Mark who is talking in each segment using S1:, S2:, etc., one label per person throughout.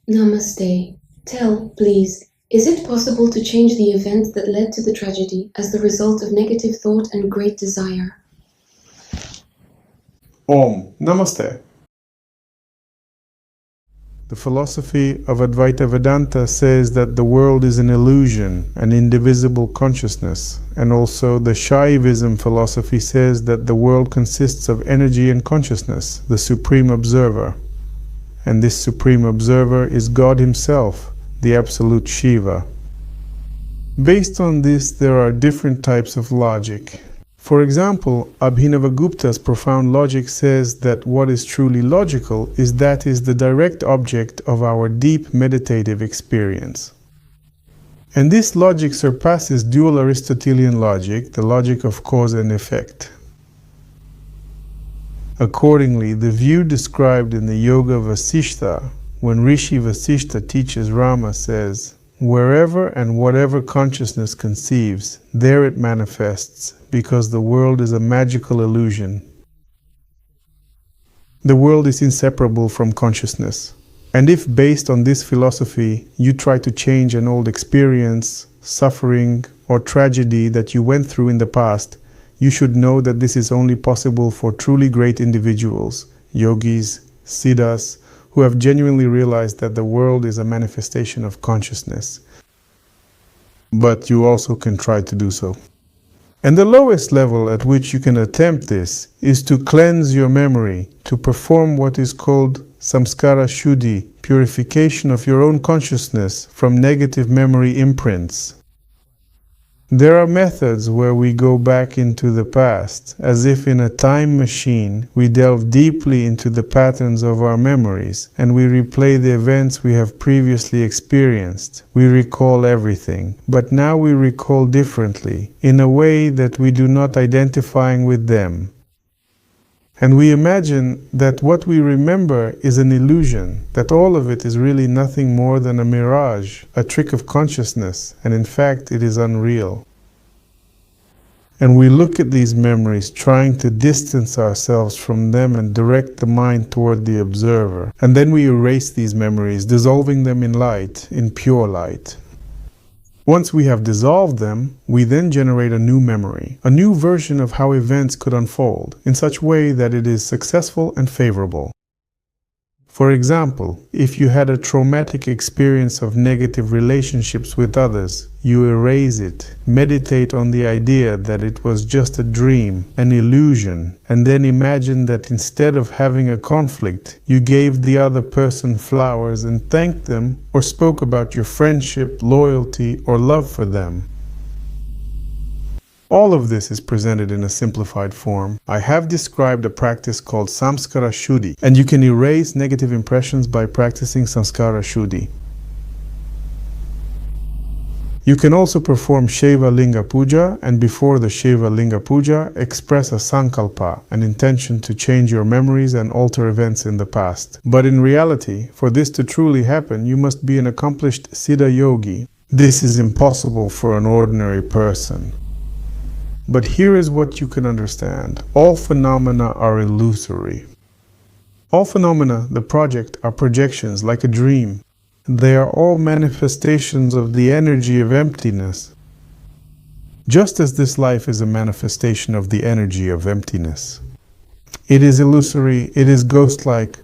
S1: Namaste. Tell, please, is it possible to change the event that led to the tragedy as the result of negative thought and great desire?
S2: Om. Namaste. The philosophy of Advaita Vedanta says that the world is an illusion, an indivisible consciousness, and also the Shaivism philosophy says that the world consists of energy and consciousness, the supreme observer. And this supreme observer is God himself, the absolute Shiva. Based on this, there are different types of logic. For example, Abhinavagupta's profound logic says that what is truly logical is that is the direct object of our deep meditative experience. And this logic surpasses dual Aristotelian logic, the logic of cause and effect. Accordingly, the view described in the Yoga Vasíshtha, when Rishi Vasíshtha teaches Rama, says, "Wherever and whatever consciousness conceives, there it manifests, because the world is a magical illusion." The world is inseparable from consciousness. And if based on this philosophy you try to change an old experience, suffering, or tragedy that you went through in the past, you should know that this is only possible for truly great individuals, yogis, siddhas, who have genuinely realized that the world is a manifestation of consciousness. But you also can try to do so. And the lowest level at which you can attempt this is to cleanse your memory, to perform what is called samskara shuddhi, purification of your own consciousness from negative memory imprints. There are methods where we go back into the past, as if in a time machine we delve deeply into the patterns of our memories and we replay the events we have previously experienced. We recall everything, but now we recall differently, in a way that we do not identify with them. And we imagine that what we remember is an illusion, that all of it is really nothing more than a mirage, a trick of consciousness, and in fact it is unreal. And we look at these memories trying to distance ourselves from them and direct the mind toward the observer. And then we erase these memories, dissolving them in light, in pure light. Once we have dissolved them, we then generate a new memory, a new version of how events could unfold, in such way that it is successful and favorable. For example, if you had a traumatic experience of negative relationships with others, you erase it, meditate on the idea that it was just a dream, an illusion, and then imagine that instead of having a conflict, you gave the other person flowers and thanked them or spoke about your friendship, loyalty, or love for them. All of this is presented in a simplified form. I have described a practice called samskara shuddhi, and you can erase negative impressions by practicing samskara shuddhi. You can also perform Shiva Linga Puja, and before the Shiva Linga Puja, express a sankalpa, an intention to change your memories and alter events in the past. But in reality, for this to truly happen, you must be an accomplished siddha yogi. This is impossible for an ordinary person. But here is what you can understand. All phenomena are illusory. All phenomena, the project, are projections like a dream. They are all manifestations of the energy of emptiness. Just as this life is a manifestation of the energy of emptiness. It is illusory, it is ghost-like,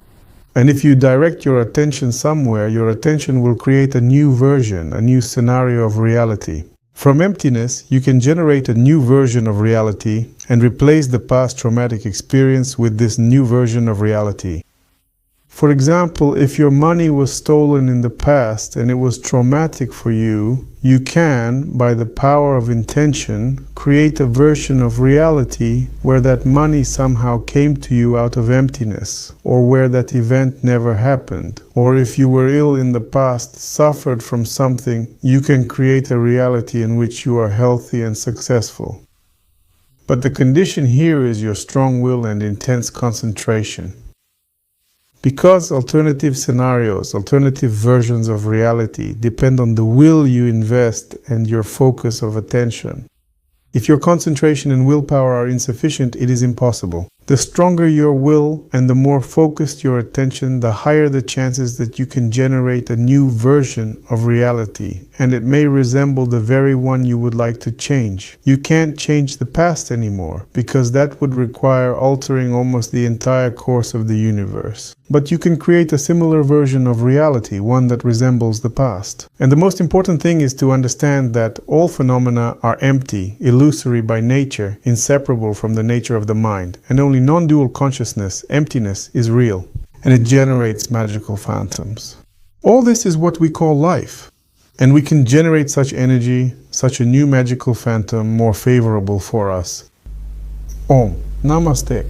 S2: and if you direct your attention somewhere, your attention will create a new version, a new scenario of reality. From emptiness, you can generate a new version of reality and replace the past traumatic experience with this new version of reality. For example, if your money was stolen in the past and it was traumatic for you, you can, by the power of intention, create a version of reality where that money somehow came to you out of emptiness, or where that event never happened. Or if you were ill in the past, suffered from something, you can create a reality in which you are healthy and successful. But the condition here is your strong will and intense concentration. Because alternative scenarios, alternative versions of reality depend on the will you invest and your focus of attention. If your concentration and willpower are insufficient, it is impossible. The stronger your will and the more focused your attention, the higher the chances that you can generate a new version of reality, and it may resemble the very one you would like to change. You can't change the past anymore, because that would require altering almost the entire course of the universe. But you can create a similar version of reality, one that resembles the past. And the most important thing is to understand that all phenomena are empty, illusory by nature, inseparable from the nature of the mind, and only non-dual consciousness, emptiness, is real, and it generates magical phantoms. All this is what we call life, and we can generate such energy, such a new magical phantom more favorable for us. Om. Namaste.